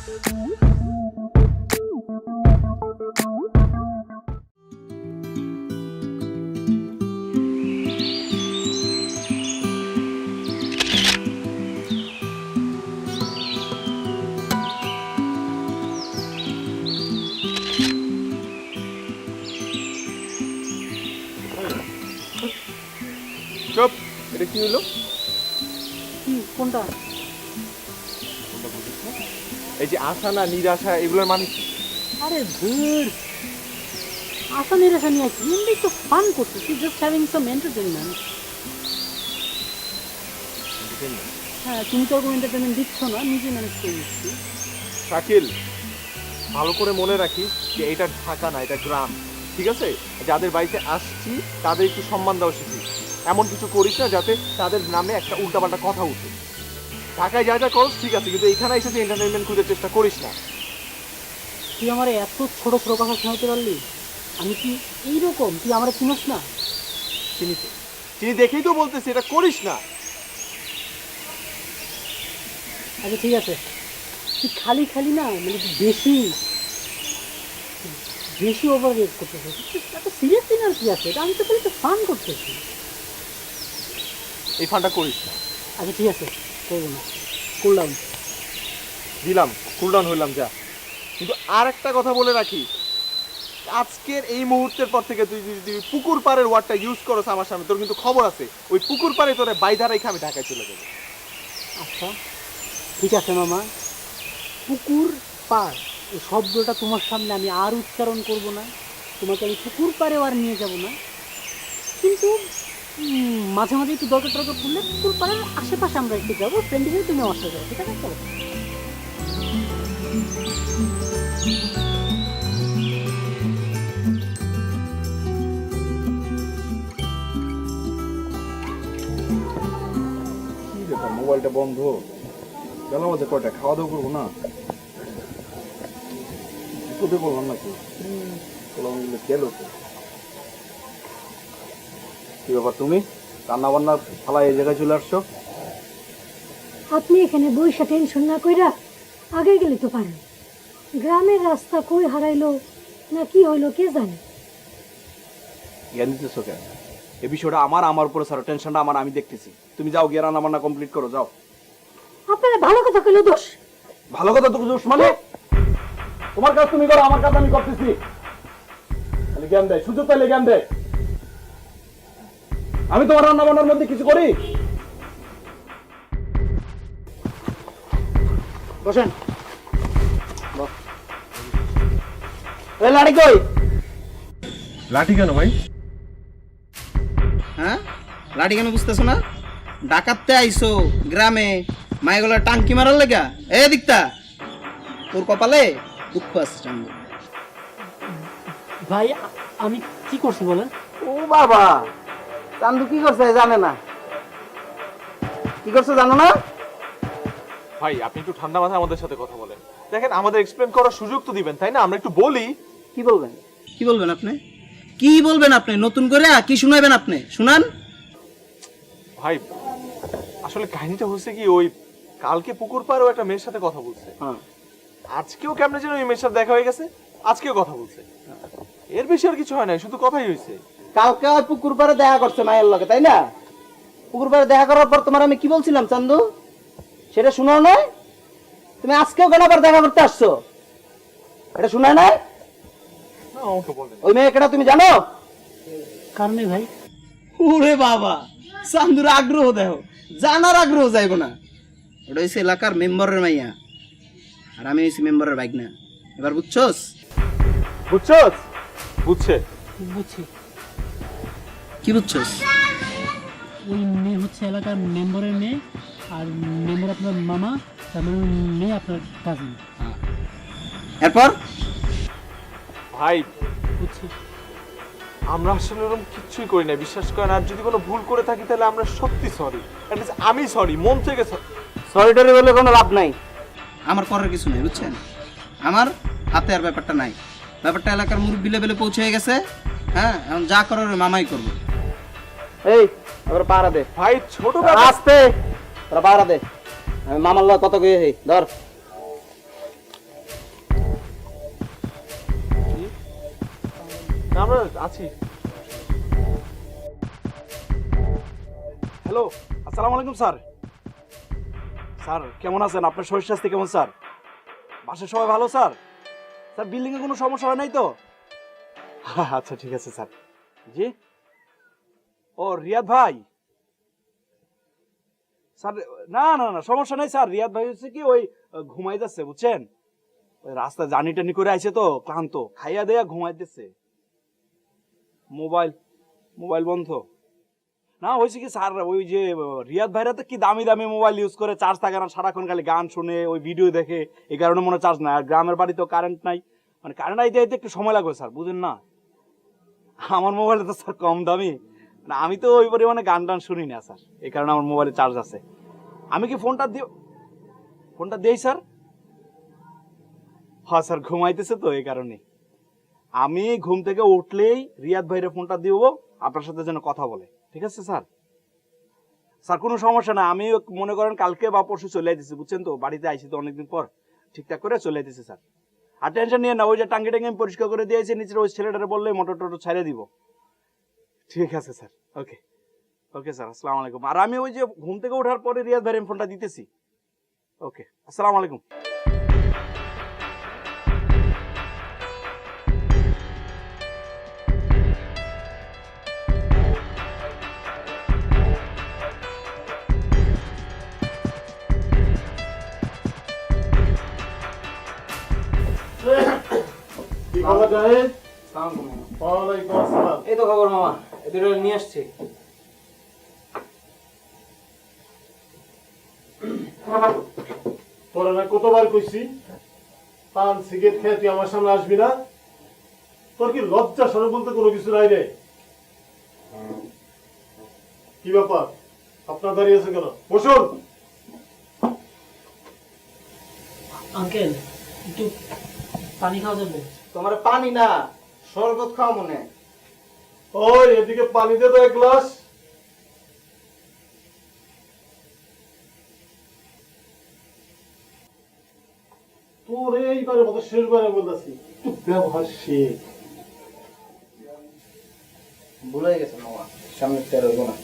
চুপ, এটা কি হলো? কোনটা? এই যে আশা না নিরাশা, এগুলোর মানে কি? আরে ধুর, আশা নিরাশা নিয়ে কি, এমনি তো ফান করতেছি, জাস্ট হ্যাভিং সাম এন্টারটেইনমেন্ট। হ্যাঁ, তুমি তো কোনো এন্টারটেইনমেন্ট দিচ্ছ না, নিজে ম্যানেজ করে নিচ্ছি। শাকিল, ভালো করে মনে রাখিস যে এটা ঢাকা না, এটা গ্রাম, ঠিক আছে? যাদের বাড়িতে আসছি তাদের একটু সম্মান দেওয়া শিখিস। এমন কিছু করিস না যাতে তাদের নামে একটা উল্টাপাল্টা কথা উঠে। ঢাকায় যা যা করস ঠিক আছে, কিন্তু এখানে এসে তুই এন্টারটেইনমেন্ট খুঁজে চেষ্টা করিস না। তুই আমার এত ছোট ছোট কথা শোনাতে পারলি? আমি কি এইরকম? তুই আমার চিনিস না? চিনি তো, চিনি দেখেই তো বলতেছি এটা করিস না। আচ্ছা ঠিক আছে, তুই খালি খালি না মানে বেশি বেশি ওভার রেট করতেছিস। এত সিরিয়াসলি না কি আছে, এটা আমি তো খালি তো ফান করতেছি। এই ফানটা করিস না। আচ্ছা ঠিক আছে, করবো না, কুল ডাউন দিলাম, কুল ডাউন হইলাম, যা। কিন্তু আর একটা কথা বলে রাখি, আজকের এই মুহূর্তের পর থেকে তুই যদি পুকুর পাড়ের ওয়ার্ডটা ইউজ করস আমার সামনে, তোর কিন্তু খবর আছে, ওই পুকুর পাড়ে তোরে বাইধা রেখে আমি ঢাকায় চলে যাবো। আচ্ছা ঠিক আছে মামা, পুকুর পাড় এই শব্দটা তোমার সামনে আমি আর উচ্চারণ করব না, তোমাকে আমি পুকুর পাড়েও আর নিয়ে যাব না। কিন্তু মাঝে মাঝে একটু দরকার টরকার পড়লে পুকুর পাড়ের আশেপাশে আমরা একটু যাবো, ফ্রেন্ড হিসেবে তুমি আমার সাথে যাবো, ঠিক আছে? চলো। কি ব্যাপার, মোবাইলটা বন্ধ গেল আমাদের? কয়টা খাওয়া দাওয়া করবো না? বিপদে বললাম নাকি? বললাম গেল তো। কি ব্যাপার, তুমি রান্না বান্না ফালা এই জায়গায় চলে আসছো? আপনি এখানে বইসা টেনশন না কইরা আগে গেলে তো পারেন। গ্রামের রাস্তা কই হারাইলো না কি হইলো কে জানে। জ্ঞান দিতেছো কেন? এই বিষয়টা আমার উপরে স্যার, টেনশনটা আমার, আমি দেখতেছি। তুমি যাও, গিয়ে রান্না বান্না কমপ্লিট করো, যাও। আপনারা ভালো কথা কইলো দোষ। ভালো কথা তো দোষ মানে? তোমার কাজ তুমি করো, আমার কাজ আমি করতেছি। খালি জ্ঞান দেয়, সুযোগ পাইলে জ্ঞান দেয়। আমি তোমার রান্না বান্নার মধ্যে কিছু করি? বসেন। ওই লাড়ি কই? লাঠি কেন ভাই? হ্যাঁ, লাঠি কেন বুঝতেছো না? ডাকাততে আইসো গ্রামে, মাইগুলা টাঙ্কি মারার লেগা? এ দিকতা, তোর কপালে দুঃখ আছে চাঙ্গু। ভাই আমি কি করছি বলেন? ও বাবা, চান্দু কি করছে জানে না? কি করছে জানো না? ভাই আপনি একটু ঠান্ডা মাথায় আমাদের সাথে কথা বলেন। দেখেন আমাদের এক্সপ্লেন করার সুযোগ তো দিবেন, তাই না? আমরা একটু বলি। কি বলবেন? কি বলবেন আপনি? কি বলবেন আপনি? নতুন করে কি শুনাইবেন আপনি? শুনান। ভাই আসলে কাহিনীটা হচ্ছে কি, ওই কালকে পুকুর পাড়েও একটা মেয়ের সাথে কথা বলছে, হ্যাঁ, আজকেও কেমনে যেন ওই মেয়ের সাথে দেখা হয়ে গেছে, আজকেও কথা বলছে। এর বেশি আর কিছু হয় না, শুধু কথাই হয়েছে। কালকে ওই পুকুর পাড়ে দেখা করছে মায়ের লগে, তাই না? পুকুর পাড়ে দেখা করার পর তোমার আমি কি বলছিলাম চান্দু, সেটা শোনাও নয়? তুমি আজকেও কেন আবার দেখা করতে আসছো, এটা শোনায় নাই? না আমাকে বলেন। ওই মেয়েটা তুমি জানো? কারণে ভাই ওরে বাবা, চান্দুর আগ্রহ দেখো, জানার আগ্রহ যাইবো না। ওটা হচ্ছে এলাকার মেম্বারের মাইয়া, আর আমি হচ্ছি মেম্বারের বাইক না। এবার বুঝছোস? বুঝছস? বুঝছে। বুঝছি, কি বুঝছোস? ওই মেয়ে হচ্ছে এলাকার মেম্বারের মেয়ে, আর মেম্বার আপনার মামা, তার মানে ওই মেয়ে আপনার কাজিন। এরপর ভাই বুঝছি। আমরা আসলে এরকম কিচ্ছুই করি না, বিশ্বাস করেন। আর যদি কোনো ভুল করে থাকি তাহলে আমরা সত্যি সরি, আমি সরি, মন থেকে সরিটারি বলে কোনো লাভ নাই। আমার করার কিছু নেই, বুঝছেন? আমার হাতে আর ব্যাপারটা নাই। ব্যাপারটা এলাকার মুরব্বি লেভেলে পৌঁছে গেছে। হ্যাঁ, এখন যা করার মামাই করবে। এই আবার পাহারা দে ভাই, ছোট আস্তে, তোরা পাহারা দে। আমি মামার লগে কত গিয়ে ধর। না, আমরা আছি। হ্যালো, আসসালামু আলাইকুম স্যার। স্যার কেমন আছেন? আপনার শরীর স্বাস্থ্য কেমন স্যার? বাসায় সবাই ভালো স্যার? স্যার বিল্ডিংয়ে কোনো সমস্যা হয় নাই তো? আচ্ছা ঠিক আছে স্যার। জি, ও রিয়াদ ভাই। স্যার না না না সমস্যা নাই স্যার। রিয়াদ ভাই হচ্ছে কি ওই ঘুমাই যাচ্ছে বুঝছেন, ওই রাস্তা জার্নি টানি করে আইছে তো ক্লান্ত, খাইয়া দেয়া ঘুমাইতেছে। মোবাইল মোবাইল বন্ধ না হয়েছে কি স্যার, ওই যে রিয়াদ ভাইরা তো কি দামি দামি মোবাইল ইউজ করে, চার্জ থাকে না, সারাক্ষণ খালি গান শুনে ওই ভিডিও দেখে, এই কারণে মনে চার্জ নাই। আর গ্রামের বাড়ি তো কারেন্ট নাই, মানে কারেন্ট আইতে আইতে একটু সময় লাগবে স্যার, বুঝেন না। আমার মোবাইলটা তো স্যার কম দামি, মানে আমি তো ওই পরিমাণে গান টান শুনি না স্যার, এই কারণে আমার মোবাইলে চার্জ আছে। আমি কি ফোনটা দিই স্যার? হ্যাঁ স্যার ঘুমাইতেছে তো এই কারণে। আমি ঘুম থেকে উঠলেই রিয়াদ ভাইয়ের ফোনটা দিব, আপনার সাথে যেন কথা বলে, ঠিক আছে স্যার? স্যার কোনো সমস্যা না, আমি মনে করেন কালকে বা পরশু চলে আইতেছি বুঝছেন তো, বাড়িতে আইছি তো অনেকদিন পর, ঠিকঠাক করে চলে আইতেছি স্যার। আর টেনশন নিয়ে না, ওই যে টাঙ্গি টাঙ্গি আমি পরিষ্কার করে দিয়েছি নিচের, ওই ছেলেটারে বললে মোটর টোটর ছাড়ে দিব। ঠিক আছে স্যার, ওকে ওকে স্যার, আসসালামু আলাইকুম। আর আমি ওই যে ঘুম থেকে ওঠার পরে রিয়াদ ভাইয়ের ফোনটা দিতেছি। ওকে, আসসালামু আলাইকুম। কি খবর জাহিদ? ওয়ালাইকুম আসসালাম। এই তো খবর মামা, এই দুটো নিয়ে আসছি। তোরা না কতবার কইছি পান সিগারেট খেয়ে তুই আমার সামনে আসবি না? তোর কি লজ্জা সরব বলতে কোনো কিছু নাই রে? কি ব্যাপার, আপনার দাঁড়িয়ে আছে কেন? বসুন। আঙ্কেল একটু পানি খাওয়া যাবে? তোমার পানি না, শরবত খাওয়া মনে। ওই এদিকে পানি দে তো এক গ্লাস। তোর এইবারের মতো শেষবারের বলতেছি একটু ব্যবহার শেখ। ভুলে গেছে মামা, সামনে তেরো না।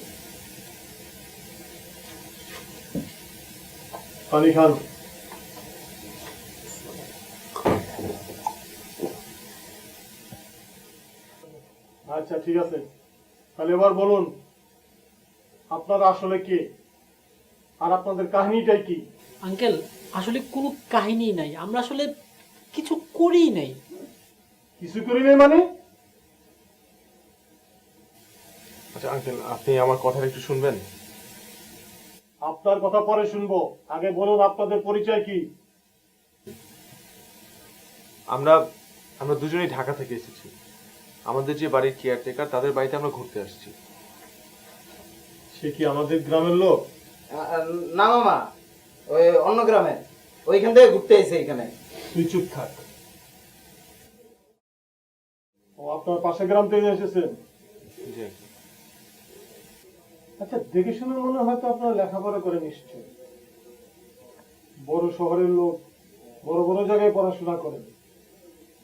পানি খান। আচ্ছা ঠিক আছে, তাহলে এবার বলুন আপনারা আসলে কে, আর আপনাদের কাহিনীটাই কি? আঙ্কেল আসলে কোনো কাহিনী নাই, আমরা আসলে কিছু করি নাই। কিছু করি নাই মানে? আচ্ছা আঙ্কেল, আপনি আমার কথাটা একটু শুনবেন? আপনার কথা পরে শুনবো, আগে বলুন আপনাদের পরিচয় কি? আমরা আমরা দুজনেই ঢাকা থেকে এসেছি। আমাদের যে বাড়ির কেয়ারটেকার, তাদের বাড়িতে আমরা ঘুরতে আসছি। সে কি আমাদের গ্রামের লোক? না মামা, ওই অন্য গ্রামে, ওইখান থেকে ঘুরতে এসে এখানে। তুই চুপ থাক। ও আপনার পাশে গ্রাম থেকে এসেছেন? জি। আচ্ছা দেখে শুনে মনে হয়তো আপনারা লেখাপড়া করে নিশ্চয়। বড় শহরের লোক বড় বড় জায়গায় পড়াশোনা করেন,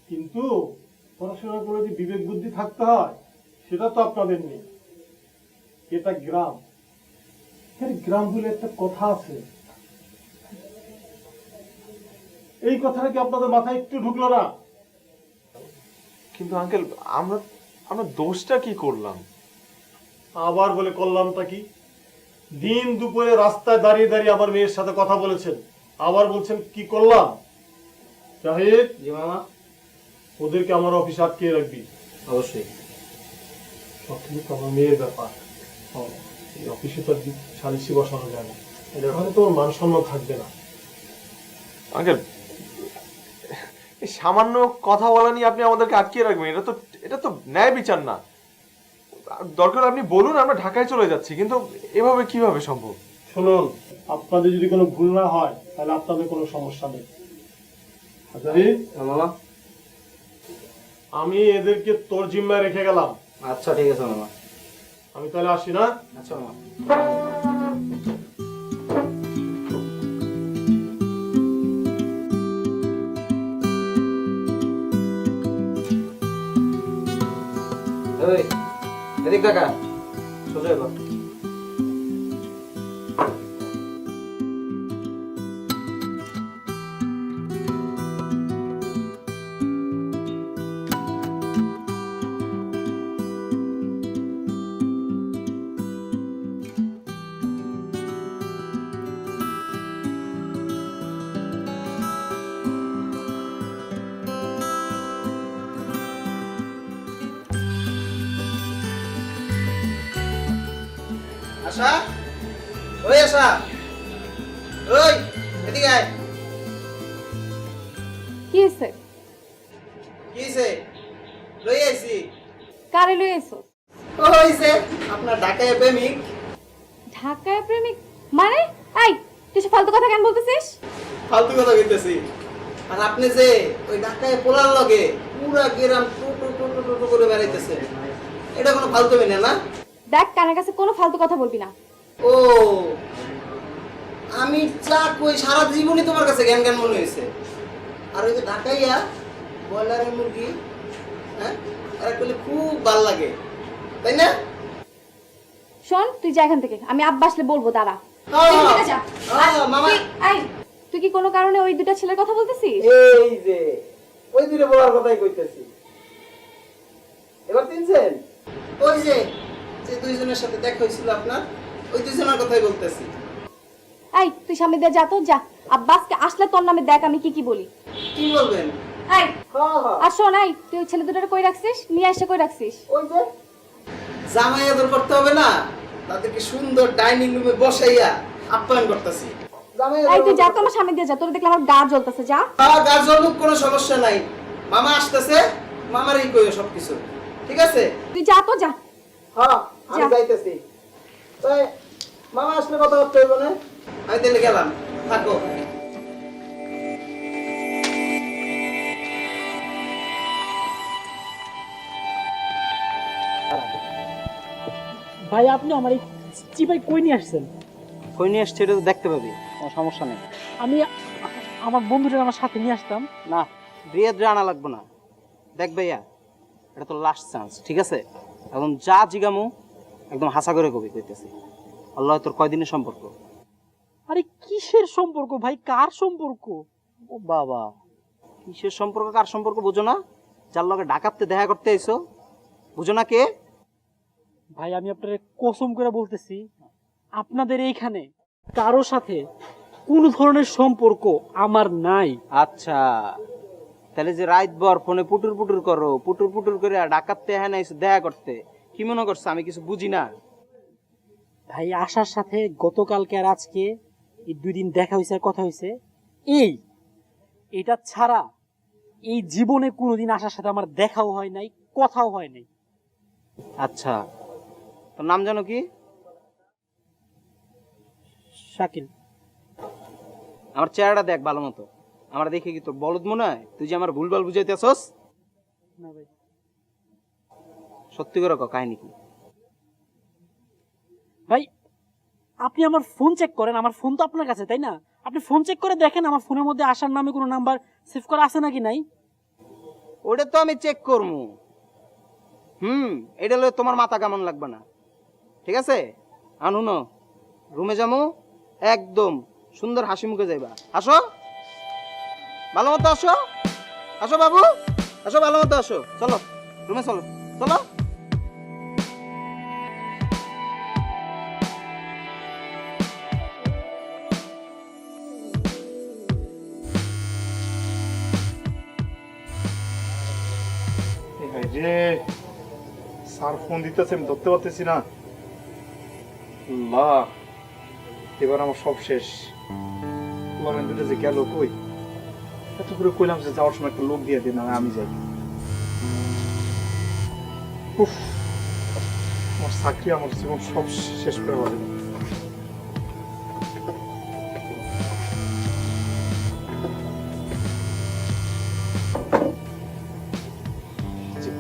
কিন্তু পড়াশোনা করে যে বিবেক বুদ্ধি থাকতে হয় সেটা তো আপনাদের নেই। এটা গ্রাম, গ্রাম বলে একটা কথা আছে, এই কথাটা কি আপনাদের মাথায় একটু ঢুকলো না? কিন্তু আঙ্কেল, আমরা আমরা দোষটা কি করলাম? আবার বলে করলামটা কি? দিন দুপুরে রাস্তায় দাঁড়িয়ে দাঁড়িয়ে আমার মেয়ের সাথে কথা বলেছেন, আবার বলছেন কি করলাম? জাহিদ, জি মামা। ওদেরকে আমার অফিসে আটকে রাখবি। অবশ্যই। সব কিন্তু আমার মেয়ের ব্যাপার, এই অফিসে তো সালিশি বসানো যায় না, এখানে তো মান সম্মান থাকবে না। আঙ্কেল, এই সামান্য কথা বলা নিয়ে আপনি আমাদেরকে আটকে রাখবেন? এটা তো ন্যায় বিচার না। দরকার আপনি বলুন, আমরা ঢাকায় চলে যাচ্ছি, কিন্তু এভাবে কিভাবে সম্ভব? শুনুন, আপনাদের যদি কোনো ভুল না হয় তাহলে আপনাদের কোনো সমস্যা নেই। জাহিদ, মামা। আমি এদেরকে তোর জিম্মায় রেখে গেলাম। আচ্ছা ঠিক আছে মামা। আমি তাহলে আসি না? আচ্ছা মামা। ওই এদিক টাকা সোজা এবার আশা ওই আশা ওই এদিকে আয় কি হয়েছে? কি হইছে লই আইছি কারে লই আইছো? হইছে আপনার ঢাকায় প্রেমিক ঢাকায় প্রেমিক মানে? এই কিছু ফালতু কথা কেন বলতেছিস? ফালতু কথা কইতেছি আর আপনি যে ওই ঢাকায় পোলার লগে পুরা গ্রাম টু করে বেড়াইতেছে এটা কোনো ফালতু মেনে না দেখ কানের কাছে কোনো ফালতু কথা বলবি না। ও আমি চা কই সারা জীবনই তোমার কাছে জ্ঞান জ্ঞান মনে হয়েছে আর ওই যে ঢাকাইয়া ব্রয়লারের মুরগি হ্যাঁ এরা করলে খুব ভাল লাগে তাই না শোন তুই যা এখান থেকে, আমি আব্বা আসলে বলবো দাঁড়া। হ্যাঁ, তুই এখানে যা। হ্যাঁ, মামা। এই তুই কি কোনো কারণে ওই দুটা ছেলের কথা বলতেছিস? এই যে ওই দিনে বলার কথাই কইতেছি এবার তিনছেন ওই যে যে দুইজনের সাথে দেখা হয়েছিল আপনার ওই দুইজনের কথাই বলতেছি এই তুই সামনে দিয়ে যা তো যা। আব্বা আজকে আসলে তোর নামে দেখ আমি কি কি বলি। কি বলবেন এই হ্যাঁ হ্যাঁ আর শোন, এই তুই ওই ছেলে দুটারে কই রাখছিস? নিয়ে এসে কই রাখছিস? ওই যে জামাই আদর করতে হবে না তাদেরকে সুন্দর ডাইনিং রুমে বসাইয়া আপ্যায়ন করতেছি জামাই এই তুই যা তো আমার সামনে দিয়ে যা, তোর দেখলে আমার গা জ্বলতেছে। যা। গার্জেন কোনো সমস্যা নাই মামা আসতেছে মামারই কইও সবকিছু ঠিক আছে তুই যা তো যা। হ্যাঁ আমি যা। যাইতেছি তাই মামা আসলে কথা বলতে হইব না আমি তাহলে গেলাম থাকো ভাই আপনি আমার এই চিপাই কই নিয়ে আসছেন? কই নিয়ে আসছে এটা তো দেখতে পাবি কোনো সমস্যা নেই আমি আমার বন্ধুদের আমার সাথে নিয়ে আসতাম। না রিয়াদ আনা লাগবো না দেখ ভাইয়া এটা তো লাস্ট চান্স ঠিক আছে এখন যা জিগামু একদম হাসা করে কবি কইতেছি আল্লাহ তোর কয়দিনের সম্পর্ক আরে কিসের সম্পর্ক ভাই, কার সম্পর্ক? ও বাবা কিসের সম্পর্ক কার সম্পর্ক বুঝো না যার লগে ডাকাতে দেখা করতে আইছো বুঝো না কে ভাই আমি আপনার কসম করে বলতেছি আপনাদের এইখানে কারো সাথে কোন ধরনের সম্পর্ক আমার নাই। আচ্ছা তাহলে যে রাত ভর ফোনে পুটুর পুটুর করে ডাকাতে হ্যাঁ নাইছো দেখা করতে কি মনে করছো আমি কিছু বুঝি না ভাই আসার সাথে গতকালকে আর আজকে এই 2 দিন দেখা হয়েছে আর কথা হয়েছে এটা ছাড়া এই জীবনে কোনোদিন আসার সাথে আমার দেখাও হয় নাই, কথাও হয় নাই। আচ্ছা তোর নাম জানো কি শাকিল। আমার চেহারাটা দেখ ভালো মতো আমার দেখে কি তোর বলদ মনে হয় তুই যে আমার ভুলভাল বুঝাইতেছস না ভাই সত্যি করে ক কাহিনী কি ভাই আপনি আমার ফোন চেক করেন, আমার ফোন তো আপনার কাছে তাই না? আপনি ফোন চেক করে দেখেন আমার ফোনের মধ্যে আসার নামে কোনো নাম্বার সেভ করা আছে নাকি নাই। ওটা তো আমি চেক করবো এটা লয়ে তোমার মাথা কেমন লাগবে না ঠিক আছে আনুন রুমে যাবো একদম সুন্দর হাসি মুখে যাইবা আসো ভালো মতো আসো আসো বাবু আসো ভালো মতো আসো চলো রুমে চলো চলো রে স্যার ফোন দিতেছে আমি ধরতে পারতেছি না আল্লাহ এবার আমার সব শেষ তোমার দুটো যে গেল কই এত করে কইলাম যে যাওয়ার সময় একটা লোক দিয়ে দিন আমি যাই উফ আমার চাকরি আমার জীবন সব শেষ করে বলে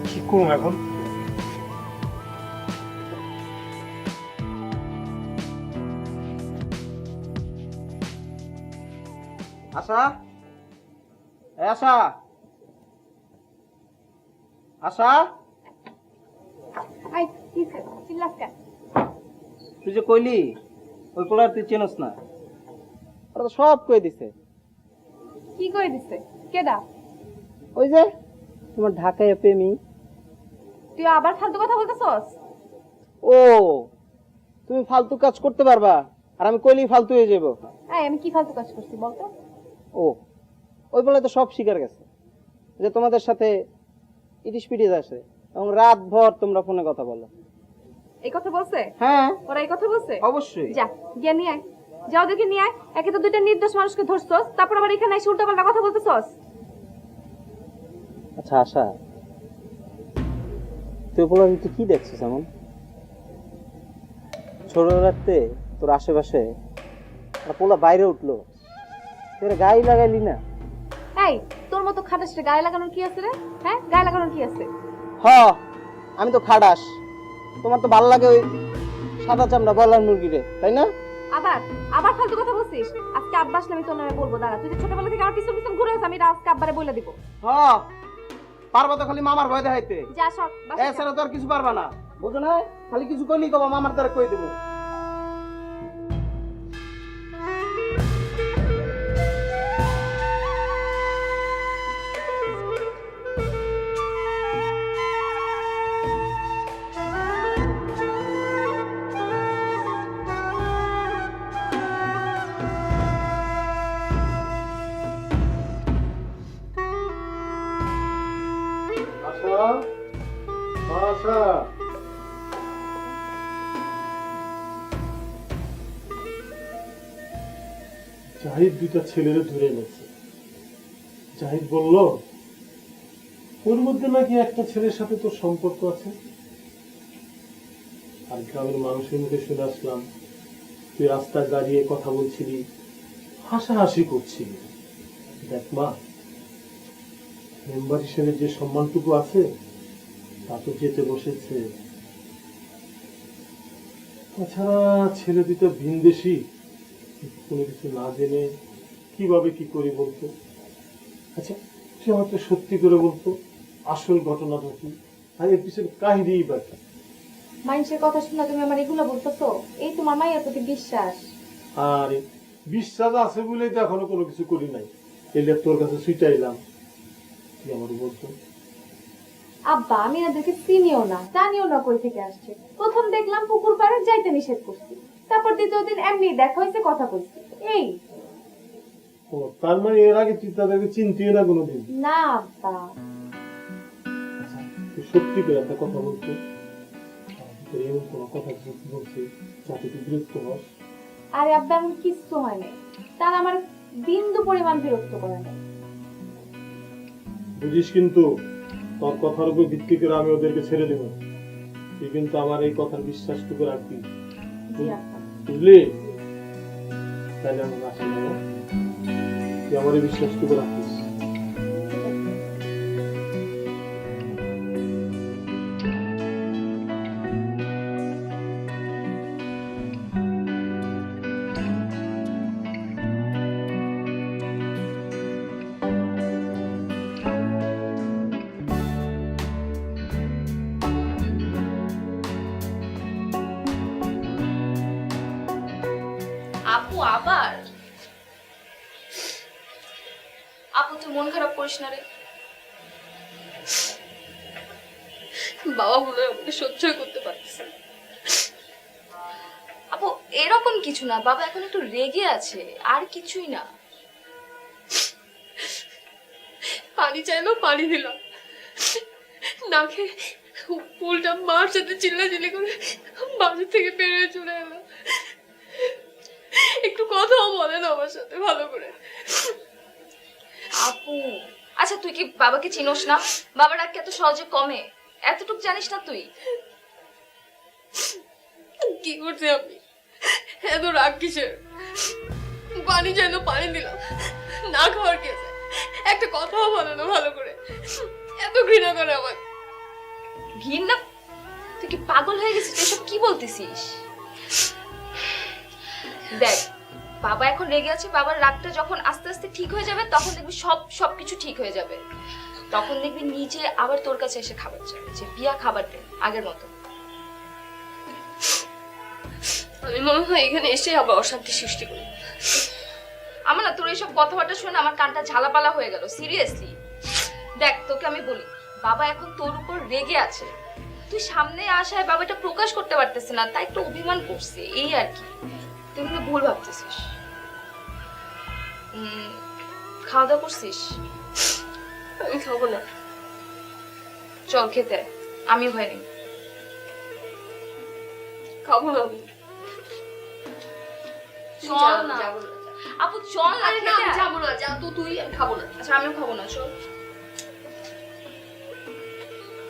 কি করুন এখন আশা আশা আশা আই কি চিল্লাস কেন? তুই যে কইলি ওই পোলার তুই চেনস না, ওরা তো সব কয়ে দিছে। কি কই দিছে? কেডা? ওই যে তোমার ঢাকায় প্রেমী। তুই আবার ফালতু কথা বলতেছস? ও, তুমি ফালতু কাজ করতে পারবা আর আমি কইলেই ফালতু হয়ে যাবো? আই আমি কি ফালতু কাজ করছি বলতো? ও, ওই বলে তো সব স্বীকার গেছে যে তোমাদের সাথে ইটিস পিটিস আসে এবং রাত ভর তোমরা ফোনে কথা বলো। এই কথা বলছে? হ্যাঁ ওরা এই কথা বলছে? অবশ্যই। যা গিয়ে নিয়ে আয়, যাও দেখে নিয়ে আয়। একে তো দুইটা নির্দোষ মানুষকে ধরছস, তারপর আবার এখানে এসে উল্টাপাল্টা কথা বলতেছস। আচ্ছা আশা, তুই বলো তুই কি দেখছিস এমন? ছোট রাখতে তোর আশেপাশে একটা পোলা বাইরে উঠলো, তোর গায়ে লাগাইলি না? এই তোর মতো খাটাসে গায়ে লাগানোর কি আছে রে? হ্যাঁ গায়ে লাগানোর কি আছে? হ, আমি তো খাটাস, তোমার তো ভালো লাগে ওই সাদা চামড়া বলার মুরগি রে, তাই না? আবার আবার ফালতু কথা বলছিস। আজকে আব্বা আসলে আমি তোর নামে বলবো। দাঁড়া, তুই যে ছোটবেলা থেকে আমার পিছন পিছন ঘুরে আছিস, আমি আজকে আব্বারে বলে দিব। হ, পারবা তো খালি মামার ভয় দেখাইতে, যা সর বাসায় যা। এছাড়া তো আর কিছু পারবা না, বুঝো না? খালি কিছু কইলি কবা মামার দ্বারা কই দেবো। আশা, আশা, জাহিদ দুইটা ছেলেরে ধরে এনেছে। জাহিদ বলল ওর মধ্যে নাকি একটা ছেলের সাথে তোর সম্পর্ক আছে। আর গ্রামের মানুষের মুখে শুনে আসলাম তুই রাস্তায় দাঁড়িয়ে কথা বলছিলি, হাসাহাসি করছিলি। দেখ মা, মেম্বার হিসেবে যে সম্মানটুকু আছে তা তো যেতে বসেছে। তাছাড়া ছেলে দুটো ভিনদেশী, কোনো কিছু না জেনে কিভাবে কি করি বলতো? আচ্ছা, সে আমাকে সত্যি করে বলতো আসল ঘটনাটা কি, আর এর পিছনে কাহিনীই বাকি। মানুষের কথা শুনে তুমি আমার এগুলো বলতেছো? এই তোমার মায়ের প্রতি বিশ্বাস। আর বিশ্বাস আছে বলেই তো এখনো কোনো কিছু করি নাই, এলে তোর কাছে ছুটাইলাম। তুই আমার বলতো আব্বা আমি এদেরকে চিনিও না জানিও না কই থেকে আসছে। প্রথম দেখলাম পুকুর পাড়ে যাইতে নিষেধ করছি, তারপর দ্বিতীয় দিন এমনি দেখা হয়েছে, কথা কইছি, এই। ও, তার মানে এর আগে তুই তাদেরকে চিনতিও না কোনোদিন? না আব্বা। তুই সত্যি করে একটা কথা বলতো, তোর এমন কোনো কথা বলছে যাতে তুই বিরক্ত হস? আরে আব্বা এমন কিচ্ছু হয় নাই, তার আমার বিন্দু পরিমাণ বিরক্ত করে নাই। বুঝিস কিন্তু তোর কথার উপর ভিত্তি করে আমি ওদেরকে ছেড়ে দেব। তুই কিন্তু আমার এই কথার বিশ্বাসটুকু রাখবি, জি আব্বা। বুঝলি? তাহলে আমার আশা নেব তুই আমার এই বিশ্বাসটুকু রাখিস। আপু আবার? আপু তুই মন খারাপ করিস না রে, বাবা বলে আমাকে সহ্যই করতে পারতেছে না। আপু এরকম কিছু না, বাবা এখন একটু রেগে আছে, আর কিছুই না। পানি চাইলো পানি দিলাম না, খেয়ে উল্টা মার সাথে চিল্লাচিল্লি করে বাজার থেকে বেরিয়ে চলে এলো। একটু কথাও বলে না আমার সাথে ভালো করে। আপু আচ্ছা তুই কি বাবাকে চিনোস না? বাবার রাগ এত সহজে কমে? এতটুকু জানিস না তুই? কি করছি আমি? এত রাগ কিসের? পানি চাইলো পানি দিলাম, না খাওয়ার কে যায়? একটা কথাও বলে না ভালো করে, এত ঘৃণা করে আমাকে। ঘৃণা? তুই কি পাগল হয়ে গেছিস? এসব কি বলতেছিস? দেখ বাবা এখন রেগে আছে, বাবার রাগটা যখন আস্তে আস্তে ঠিক হয়ে যাবে তখন দেখবি সবকিছু ঠিক হয়ে যাবে। তখন দেখবি নিজে আবার তোর কাছে এসে খাবার চাইবে যে পিয়া খাবার দে আগের মতো। আমি মনে হয় এখানে এসে আবার অশান্তি সৃষ্টি করি। আমার না তোর এইসব কথাবার্তা শুনে আমার কানটা ঝালাপালা হয়ে গেল, সিরিয়াসলি। দেখ তোকে আমি বলি, বাবা এখন তোর উপর রেগে আছে, তুই সামনে আসায় বাবাটা প্রকাশ করতে পারতেছে না, তাই একটু অভিমান করছে, এই আর কি। তুই কিন্তু ভুল ভাবতেছিস। খাওয়া দাওয়া করছিস? আমি খাবো না। চল খেতে আয়, আমি ভয় নেই। খাবো না আমি। চল না যাবো না। আপু, চল না আরে না, খেতে আমি আয়। যাবো না। যা তো তুই, আমি খাবো না। আচ্ছা আমিও খাবো না, চল।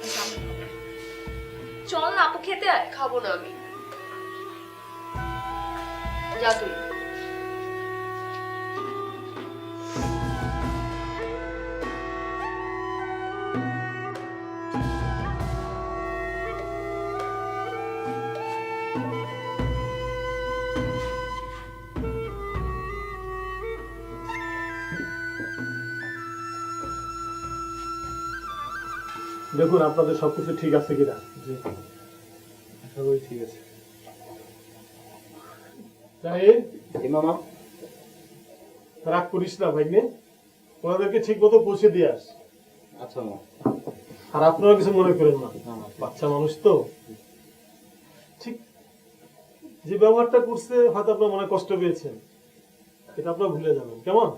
আচ্ছা, আমিও খাবো না। চল না আপু, খেতে আয়। খাবো না আমি। যা তুই। দেখুন আপনাদের সবকিছু ঠিক আছে কিনা। জি আশা করি ঠিক আছে। জাহিদ, মামা রাগ করিস না ভাইনে, ওনাদেরকে ঠিক মতো পৌঁছে দিয়ে আস। আচ্ছা মামা। আর আপনারা কিছু মনে করেন না, বাচ্চা মানুষ তো। ঠিক যে ব্যবহারটা করছে হয়তো আপনার মনে কষ্ট পেয়েছেন, এটা আপনারা ভুলে যাবেন, কেমন?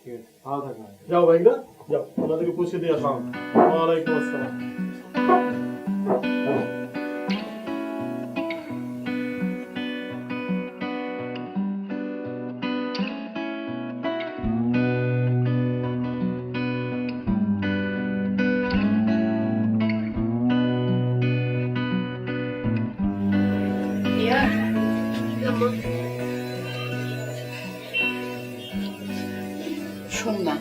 ঠিক আছে, ভালো থাকবেন। যাও ভাইরা, যাও ওনাদেরকে পৌঁছে দিয়ে আসো। ওয়ালাইকুম আসসালাম। শোন না,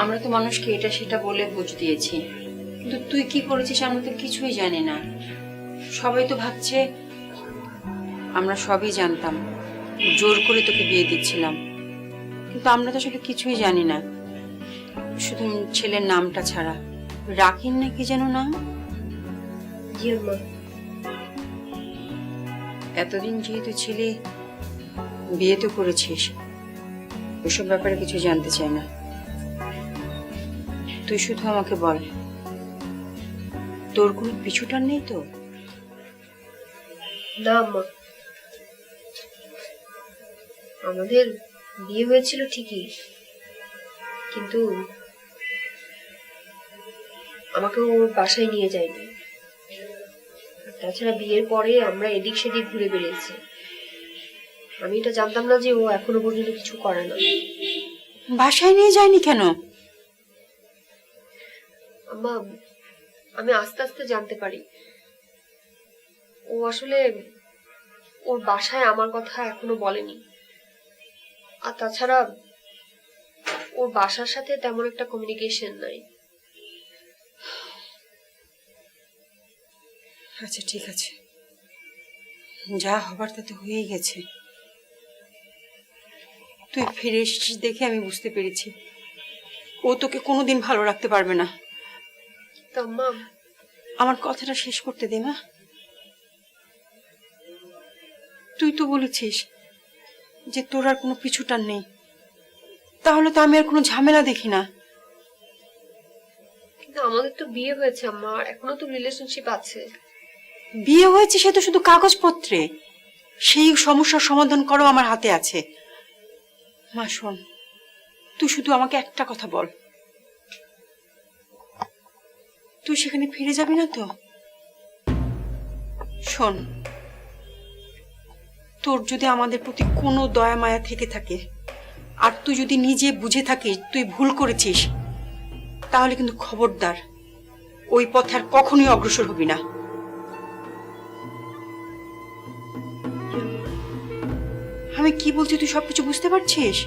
আমরা তো মানুষকে এটা সেটা বলে বুঝ দিয়েছি, কিন্তু তুই কি করেছিস আমরা তো কিছুই জানি না। সবাই তো ভাবছে আমরা সবই জানতাম, জোর করে তোকে বিয়ে দিচ্ছিলাম, কিন্তু আমরা তো আসলে কিছুই জানি না, শুধু ছেলের নামটা ছাড়া। রাকিন নাকি যেন নাম। জি আম্মা। এতদিন যেহেতু ছেলে বিয়ে তো করেছিস, ওসব ব্যাপারে কিছু জানতে চাই না। তুই শুধু আমাকে বল, তোর কোনো পিছুটান নেই তো? না আম্মা, আমাদের বিয়ে হয়েছিল ঠিকই, কিন্তু আমাকে ওর বাসায় নিয়ে যায়নি। তাছাড়া বিয়ের পরে আমরা এদিক সেদিক ঘুরে বেরিয়েছি। আমি এটা জানতাম না যে ও এখনো পর্যন্ত কিছু করে না। বাসায় নিয়ে যায়নি কেন? আম্মা, আমি আস্তে আস্তে জানতে পারি ও আসলে ওর বাসায় আমার কথা এখনো বলেনি। আর তাছাড়া ওর বাসার সাথে তেমন একটা কমিউনিকেশন নাই। আচ্ছা ঠিক আছে, যা হবার তা তো হয়েই গেছে। তুই ফিরে এসেছিস দেখে আমি বুঝতে পেরেছি ও তোকে কোনোদিন ভালো রাখতে পারবে না। তো আম্মা, আমার কথাটা শেষ করতে দে মা। তুই তো বলেছিস যে তোর আর কোনো পিছুটান নেই, তাহলে তো আমি আর কোনো ঝামেলা দেখি না। কিন্তু আমাদের তো বিয়ে হয়েছে আম্মা, আর এখনো তো রিলেশনশিপ আছে। বিয়ে হয়েছে সে তো শুধু কাগজপত্রে, সেই সমস্যার সমাধান করো আমার হাতে আছে। মা শোন, তুই শুধু আমাকে একটা কথা বল, তুই সেখানে ফিরে যাবি না তো? শোন, তোর যদি আমাদের প্রতি কোনো দয়া মায়া থেকে থাকে, আর তুই যদি নিজে বুঝে থাকিস তুই ভুল করেছিস, তাহলে কিন্তু খবরদার ওই পথে আর কখনোই অগ্রসর হবি না। আমি কি বলছি তুই সবকিছু বুঝতে পারছিস?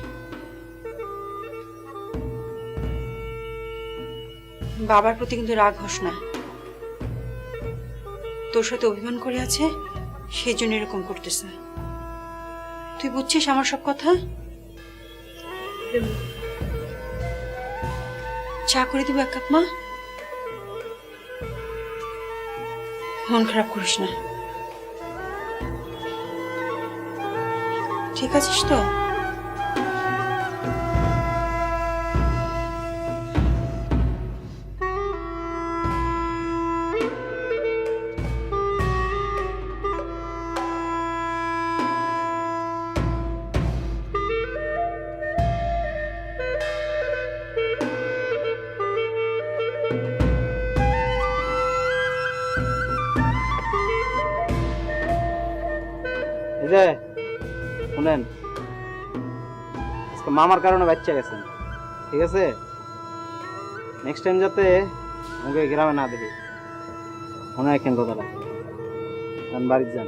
বাবার প্রতি কিন্তু রাগ হোস না, তোর সাথে অভিমান করে আছে সেই জন্য এরকম করতেছে। তুই বুঝছিস আমার সব কথা? চা করে দেবো এক কাপ মা? মন খারাপ করিস না। আছিস তো? এই যে শুনেন, আজকে মামার কারণে বাচ্চা গেছেন, ঠিক আছে? নেক্সট টাইম যাতে আমাকে গ্রামে না দেখি, মনে রাখেন কথাটা। বাড়িতে যান।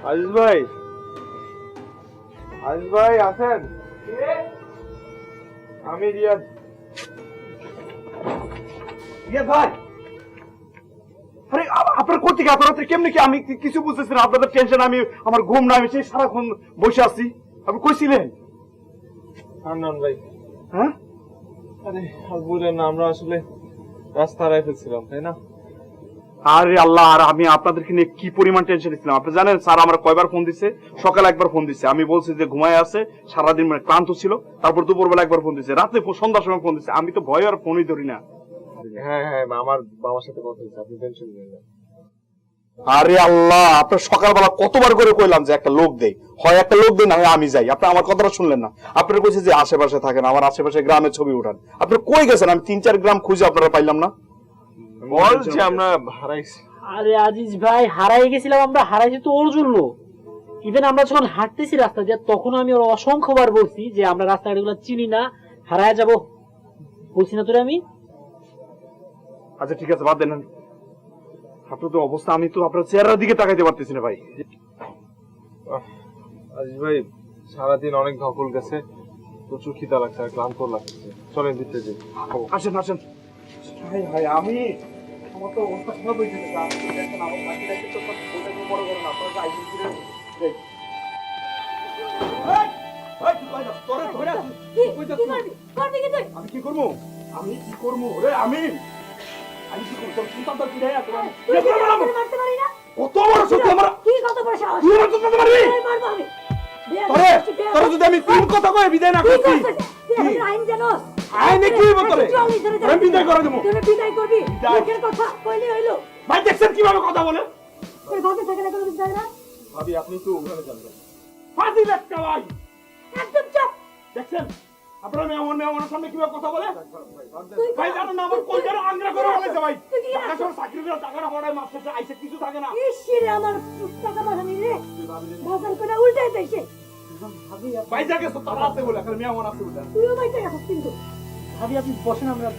আজিজ ভাই, আজিজ ভাই আছেন? আমি রিয়াদ। ভাই আরে আপনার কোথেকে আপনার কেমনি কি আমি কিছু বুঝতেছি না। আপনাদের টেনশন, আমি আমার ঘুম না, আমি সেই সারাক্ষণ বসে আছি। আপনি কইছিলেন হান্নান ভাই, হ্যাঁ? আরে আর বলেন না, আমরা আসলে রাস্তা হারাই ফেলছিলাম, তাই না? আরে আল্লাহ, আর আমি আপনাদেরকে নিয়ে কি পরিমাণ টেনশন ছিলাম। আপনি জানেন স্যার আমার কয়বার ফোন দিছে? সকালে একবার ফোন দিছে, আমি বলছি যে ঘুমায় আছে, সারাদিন মানে ক্লান্ত ছিল। তারপর দুপুরবেলা একবার ফোন দিছে, রাতে সন্ধ্যার সময় ফোন দিছে। আমি তো ভয় আর ফোনই ধরি না। হ্যাঁ হ্যাঁ, আমার বাবার সাথে কথা হয়েছে, আপনি টেনশন নেবেন না। আরে আল্লাহ, আপনার সকালবেলা কতবার করে কইলাম যে একটা লোক দেই, হয় একটা লোক দেই, না হয় আমি যাই। আপনি আমার কথাটা শুনলেন না। আপনার কইছে যে আশেপাশে থাকেন, আমার আশেপাশে গ্রামের ছবি উঠান। আপনি কই গেছেন? আমি 3-4 গ্রাম খুঁজে আপনারা পাইলাম না। বল যে আমরা হারাইছি। আরে আজিজ ভাই, হারাই গেছিলাম আমরা, হারাইছি তো ওর জন্য। ইভেন আমরা যখন হাঁটতেছি রাস্তা দিয়ে, তখন আমি ওর অসংখ্যবার বলছি যে আমরা রাস্তাঘাটগুলো চিনি না, হারায় যাব। বলছি না তোরে আমি? আচ্ছা ঠিক আছে, বাদ দেন। আপনার তো অবস্থা, আমি তো আপনার চেহারার দিকে তাকাইতে পারতেছি না ভাই। আজিজ ভাই, সারাদিন অনেক ধকল গেছে, প্রচুর খিদা লাগছে আর ক্লান্ত লাগছে। চলেন দিতে যাই। আসেন আসেন। ভাই ভাই, আমি আমার তো অবস্থা খারাপ হয়ে গেছে। আপনি তো দেখেন আমার বাকি রাখতে তো সব বলে দিয়ে বড় করেন। আপনারা তো আইসি ফিরে যাই। আমি কি করবো? আমি কি করবো রে? আমি কি করবো? তোর সন্তান তোর কি রে? কত বড় সত্যি আমার! তুই আমার সন্তান মারবি? তোরে তোরে যদি আমি তিন কথা কয়ে বিদায় না করছি, আইনে কি হইব তোরে? আমি বিদায় করে দেবো। ভাই দেখছেন কিভাবে কথা বলে? ভাবি, আপনি তো ওখানে যাবেন। ফাঁসি একটা ভাই, দেখছেন আপনারা মেহমানের সামনে কিভাবে কথা বলে? ভাই জানেন না আমার কলজারে আংরা করে ফেলেছে ভাই। টাকা সব চাকরি করে টাকাটা পড়ায় মাস শেষে আইসে কিছু থাকে না। ভাই যা গেছো তারা আছে বলে, এখন মেহমান আছে বলে। ভাবি আপনি বসেন, আমরা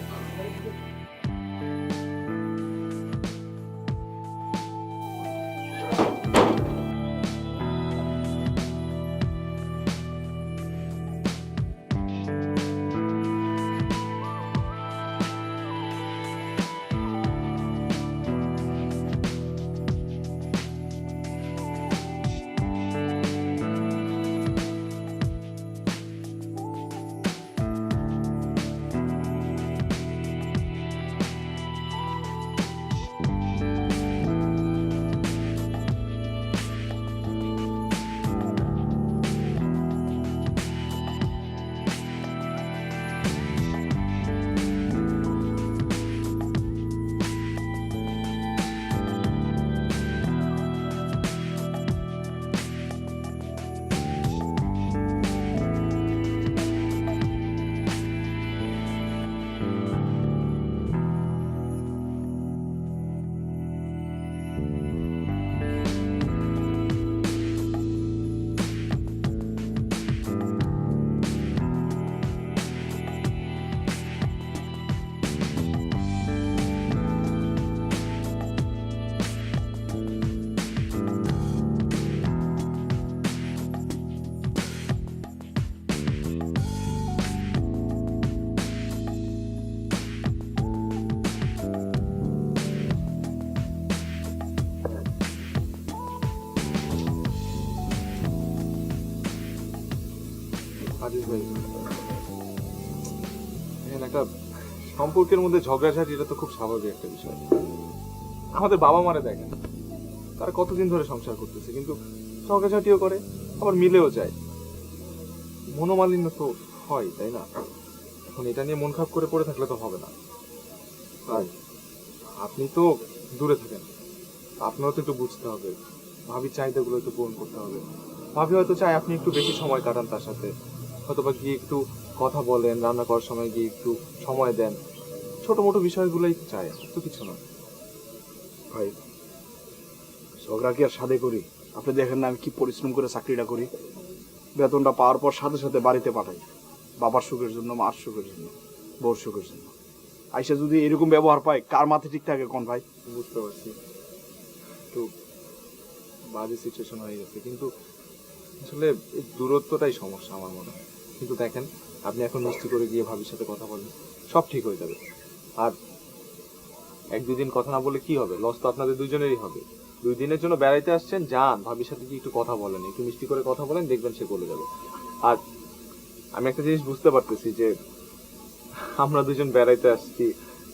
আজিজ ভাই, এখানে একটা সম্পর্কের মধ্যে ঝগড়াঝাটি, এটা তো খুব স্বাভাবিক একটা বিষয়। আমাদের বাবা মারে দেখেন, তারা কতদিন ধরে সংসার করতেছে, কিন্তু ঝগড়াঝাটিও করে, আবার মিলেও যায়। মনোমালিন্য তো হয়, তাই না? এখন এটা নিয়ে মন খারাপ করে পড়ে থাকলে তো হবে না। ভাই, আপনি তো দূরে থাকেন, আপনারও তো একটু বুঝতে হবে, ভাবির চাহিদাগুলো একটু পূরণ করতে হবে। ভাবি হয়তো চায় আপনি একটু বেশি সময় কাটান তার সাথে, হয়তোবা গিয়ে একটু কথা বলেন, রান্না করার সময় গিয়ে একটু সময় দেন, ছোট মোটো বিষয়গুলোই চায়, তো কিছু না। ভাই, ঝগড়া কি আর সাথে করি? আপনি দেখেন না আমি কি পরিশ্রম করে চাকরিটা করি, বেতনটা পাওয়ার পর সাথে সাথে বাড়িতে পাঠাই, বাবার সুখের জন্য, মার সুখের জন্য, বউর সুখের জন্য। আইসা যদি এরকম ব্যবহার পায়, কার মাথায় ঠিক থাকে কোন ভাই? বুঝতে পারছি, একটু বাজে সিচুয়েশন হয়ে গেছে, কিন্তু আসলে এই দূরত্বটাই সমস্যা আমার মনে হয়। কিন্তু দেখেন, আপনি এখন মিষ্টি করে গিয়ে ভাবির সাথে কথা বলেন, সব ঠিক হয়ে যাবে। আর এক দুদিন কথা না বলে কি হবে? লস তো আপনাদের দুজনেরই হবে। 2 দিনের জন্য বেড়াইতে আসছেন, যান ভাবির সাথে গিয়ে একটু কথা বলেন, একটু মিষ্টি করে কথা বলেন, দেখবেন সে বলে যাবে। আর আমি একটা জিনিস বুঝতে পারতেছি যে আমরা দুজন বেড়াইতে আসছি,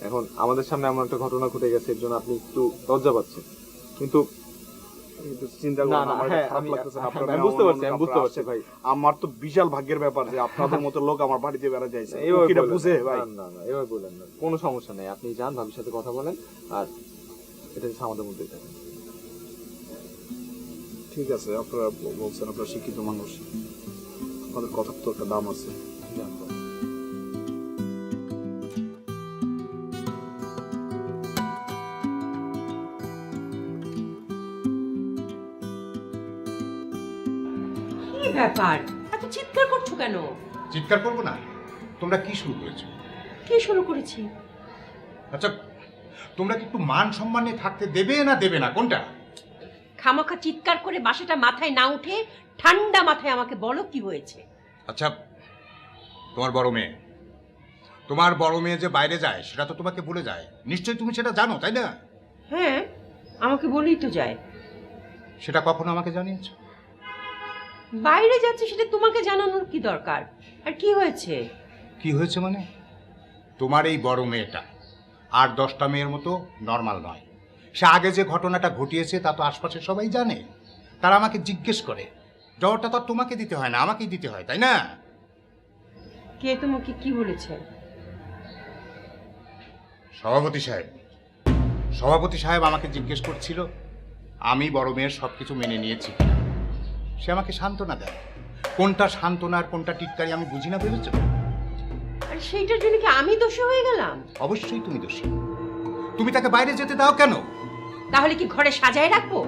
এখন আমাদের সামনে এমন একটা ঘটনা ঘটে গেছে, এর জন্য আপনি একটু লজ্জা পাচ্ছেন, কিন্তু চিন্তা না, না, হ্যাঁ, আমি বুঝতে পারছি, আমি বুঝতে পারছি ভাই। আমার তো বিশাল ভাগ্যের ব্যাপার যে আপনাদের মতো লোক আমার বাড়িতে বেড়া যাইছে। এইভাবে এটা বললেন বুঝে না, ভাই? না, না, এভাবে বললেন না, কোনো সমস্যা নেই, আপনি যান ভাবির সাথে কথা বলেন, আর এটা হচ্ছে আমাদের মধ্যেই থাকে। ঠিক আছে, আপনারা বলছেন আপনারা শিক্ষিত মানুষ, আপনাদের কথার তো একটা দাম আছে। যান ভাই। কি ব্যাপার, এত চিৎকার করছো কেন? চিৎকার করবো না? তোমরা কি শুরু করেছো? কি শুরু করেছি? আচ্ছা, তোমরা কি একটু মান সম্মান নিয়ে থাকতে দেবে না দেবে না, কোনটা? খামাখা চিৎকার করে বাসাটা মাথায় না উঠে ঠান্ডা মাথায় আমাকে বলো কি হয়েছে। আচ্ছা, তোমার বড় মেয়ে যে বাইরে যায় সেটা তো তোমাকে বলে যায়, নিশ্চয়ই তুমি সেটা জানো, তাই না? হ্যাঁ, আমাকে বলেই তো যায়। সেটা কখনো আমাকে জানিয়েছো? বাইরে যাচ্ছে সেটা তোমাকে জানানোর কি দরকার? আর কি হয়েছে? কি হয়েছে মানে? তোমার এই বড় মেয়েটা আর 10টা মেয়ের মতো নর্মাল নয়। সে আগে যে ঘটনাটা ঘটিয়েছে তা তো আশপাশে সবাই জানে, তারা আমাকে জিজ্ঞেস করে। জবাবটা তো আর তোমাকে দিতে হয় না, আমাকেই দিতে হয়, তাই না? কে তোমাকে কি বলেছে? সভাপতি সাহেব আমাকে জিজ্ঞেস করছিল আমি বড় মেয়ের সবকিছু মেনে নিয়েছি কিনা। সে আমাকে সান্ত্বনা দেয়, কোনটা সান্ত্বনা আর কোনটা টিটকারি আমি বুঝি না, ভেবেছ? আর সেইটার জন্য কি আমি দোষী হয়ে গেলাম? অবশ্যই তুমি দোষী। তুমি তাকে বাইরে যেতে দাও কেন? তাহলে কি ঘরে সাজায় রাখবো?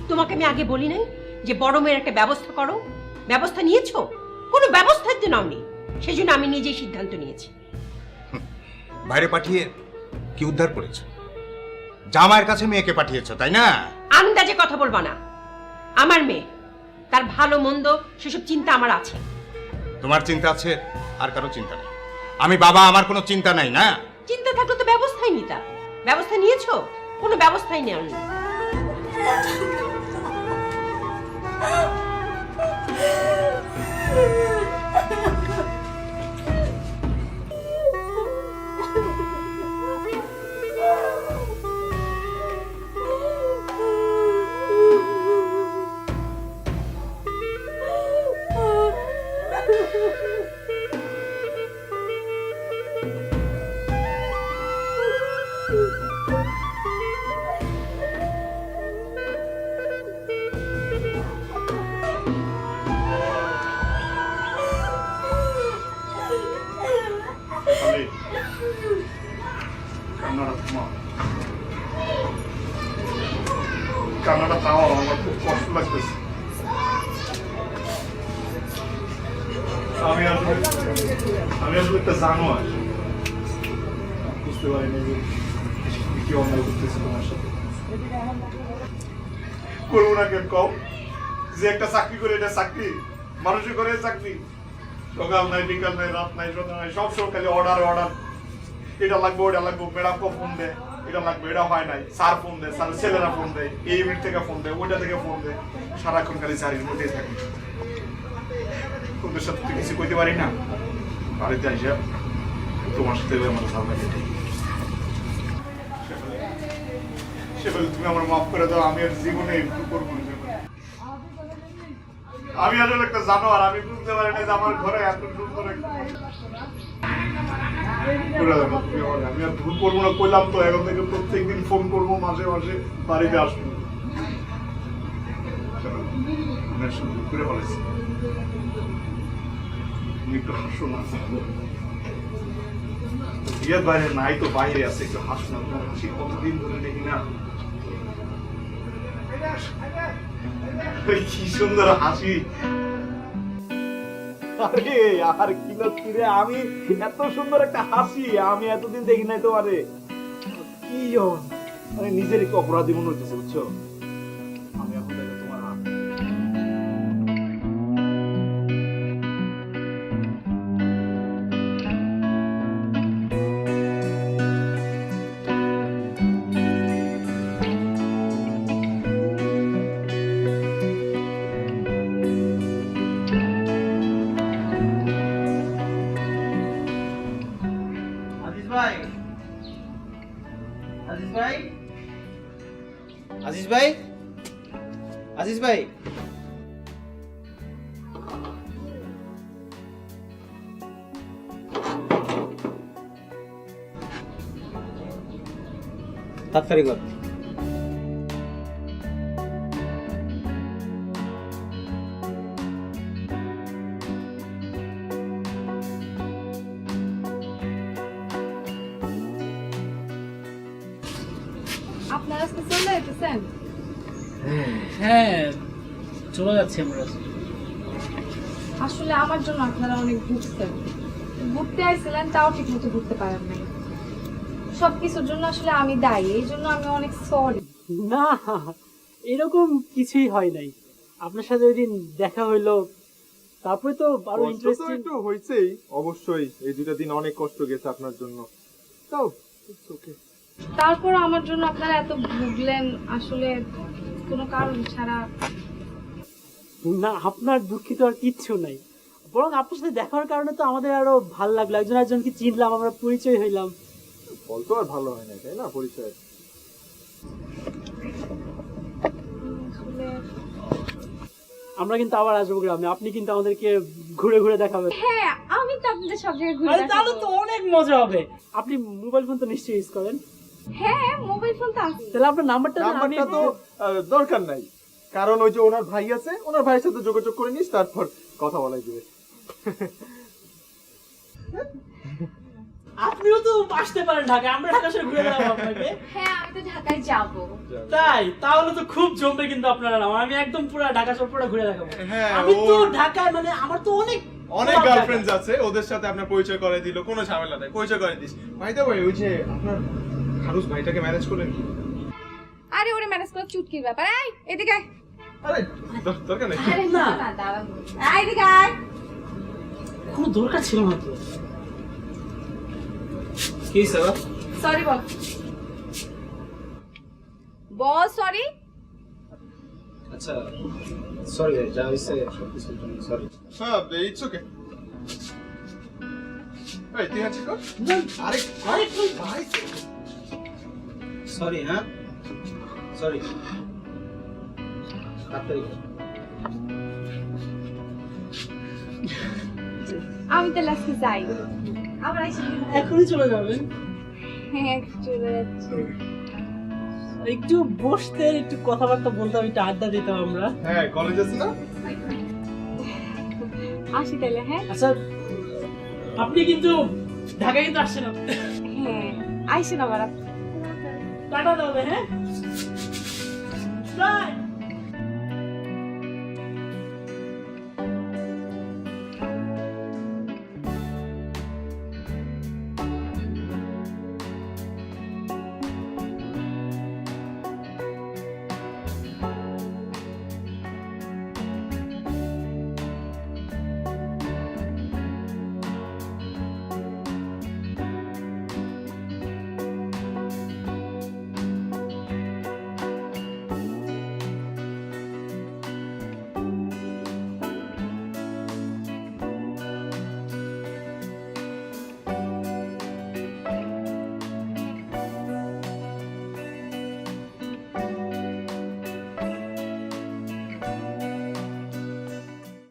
তোমাকে আমি আগে বলি নাই যে বড় মেয়ের একটা ব্যবস্থা করো? ব্যবস্থা নিয়েছো? কোনো ব্যবস্থাই তো নাওনি, সেই জন্য আমি নিজেই সিদ্ধান্ত নিয়েছি। বাইরে পাঠিয়ে কি উদ্ধার করেছো? জামাইয়ের কাছে মেয়েকে পাঠিয়েছো, তাই না? আন্দাজে কথা বলবা না। আমার মেয়ে, তার ভালো মন্দ সেসব চিন্তা আমার আছে। তোমার চিন্তা আছে, আর কারো চিন্তা নেই। আমি বাবা, আমার কোনো চিন্তা নাই না? চিন্তা থাকলে তো ব্যবস্থাই নিতা। ব্যবস্থা নিয়েছো? কোনো ব্যবস্থাই নেওনি। কান্নাটা তাও আমার খুব কষ্ট লাগতেছে। আমি আসলে একটা জানোয়ার, বুঝতে পারিনি যে কি অন্যায় করতেছে তোমার সাথে। করবো না কেন কম? যে একটা চাকরি করে, এটা চাকরি, মানুষের করে চাকরি। সকাল নাই, বিকাল নাই, রাত নাই, সন্ধ্যা নাই, সব সময় খালি অর্ডার। এটা লাগবে, ওটা লাগবে, ম্যাডাম ফোন দেয়, এটা লাগবে, এটা হয় নাই, স্যার ফোন দেয়, স্যার ছেলেরা ফোন দেয়, এই ইউনিট থেকে ফোন দেয়, ওইটা থেকে ফোন দেয়, সারাক্ষণ খালি চারির মধ্যেই থাকে। ওদের সাথে তো কিছু কইতে পারি না। বাড়িতে আইসা তোমার সাথে আমার ঝামেলা কেটে সে বলে তুমি আমার মাফ করে দাও, আমি আর জীবনে একটু করবো না। আমি আসলে একটা জানোয়ার, আমি বুঝতে পারি না যে আমার ঘরে এত সুন্দর একটা আমি আর ভুল করবো না কইলাম তো, এখন থেকে প্রত্যেকদিন ফোন করবো, মাসে মাসে বাড়িতে আসবো। করে বলেছি তুমি একটু হাসো না, বিয়ের বাইরে নাই তো বাইরে আছে, একটু হাসো না, তোমার হাসি কতদিন ধরে দেখি না। কি সুন্দর হাসি। আরে আর কি লাগছে রে, আমি এত সুন্দর একটা হাসি আমি এতদিন দেখি নাই তোমারে। কি মানে নিজের একটু অপরাধী মনে হচ্ছে, বুঝছো? আমি এখন দেখো তোমার হাত। আজিজ ভাই, আজিজ ভাই, আজিজ ভাই, আজিজ ভাই। তাড়াতাড়ি কর। আপনারা আজকে চলে যেতেছেন? হ্যাঁ চলে যাচ্ছি আমরা। আসলে আমার জন্য আপনারা অনেক ঘুরছেন, ঘুরতে আইছিলেন তাও ঠিক মতো ঘুরতে পারেন নাই। সবকিছুর জন্য আসলে আমি দায়ী, এই জন্য আমি অনেক সরি। না এরকম কিছুই হয় নাই, আপনার সাথে ওই দিন দেখা হইলো, তারপরে তো আরো কষ্ট তো ইন্টারেস্টিং। একটু হয়েছেই অবশ্যই, এই 2টা দিন অনেক কষ্ট গেছে আপনার জন্য, তাও it's okay। তারপর আমার জন্য আপনারা এত ভুগলেন আসলে কোনো কারণ ছাড়া। না আপনার দুঃখিত আর কিচ্ছু নাই, বরং আপনার সাথে দেখার কারণে তো আমাদের আরো ভালো লাগলো, একজন একজনকে চিনলাম, আমরা পরিচয় হইলাম। ফল তো আর ভালো হয় না, তাই না পরিচয়? আসলে আমরা কিন্তু আবার আসবো গ্রামে, আপনি কিন্তু আমাদেরকে ঘুরে ঘুরে দেখাবেন। হ্যাঁ, আমি তো আপনাদের সব জায়গায় ঘুরে আরে তাহলে দেখাবো। তো অনেক মজা হবে। আপনি মোবাইল ফোন তো নিশ্চয়ই ইউজ করেন? হ্যাঁ, মোবাইল ফোন তো আছে। তাহলে আপনার নাম্বারটা তো দরকার নাই, কারণ ওই যে ওনার ভাই আছে, ওনার ভাইয়ের সাথে যোগাযোগ করে নিস, তারপর কথা বলাই দিবে। আপনিও তো আসতে পারেন ঢাকা, আমরা ঢাকা শহরে ঘুরে বেড়াবো আপনাকে। হ্যাঁ, আমি তো ঢাকায় যাব। তাই তাহলে তো খুব জমবে কিন্তু আপনারা, আমি একদম পুরো ঢাকা শহর পুরো ঘুরে দেখাবো। হ্যাঁ, আমি তো ওর- ঢাকায় মানে আমার তো অনেক অনেক গার্লফ্রেন্ডস আছে, ওদের সাথে আপনার পরিচয় করে দিল, কোনো ঝামেলা নাই, পরিচয় করে দিস। ভাই দা ভাই, ওই যে আপনার খারুস ভাইটাকে ম্যানেজ করলেন কি? আরে ওরে ম্যানেজ করা চুটকির ব্যাপার। এই এদিকে আয়। আরে দরকার নেই। আরে না না দাঁড়ান। এই এদিকে আয়। কোনো দরকার ছিল না তো। কি স্যার? সরি বল। বল সরি। আচ্ছা সরি ভাই, যা হইছে সবকিছুর জন্য সরি। হ্যাঁ, ইটস ওকে। এই তুই আছিস কর। আরে আরে তুই ভাই, সরি। হ্যাঁ সরি, তাড়াতাড়ি কর। আমি তো লাস্টে যাই। আবার আইসি। এখনই চলে যাবেন? হ্যাঁ, চলে যাচ্ছি। একটু বসতে, একটু কথাবার্তা বলতাম, একটু আড্ডা দিতাম আমরা। হ্যাঁ কলেজ আছে না? আসি তাহলে। হ্যাঁ আচ্ছা আপনি কিন্তু ঢাকায় কিন্তু আসছেন না? হ্যাঁ, আইসেন আবার। টাটা দাও। হ্যাঁ বাই।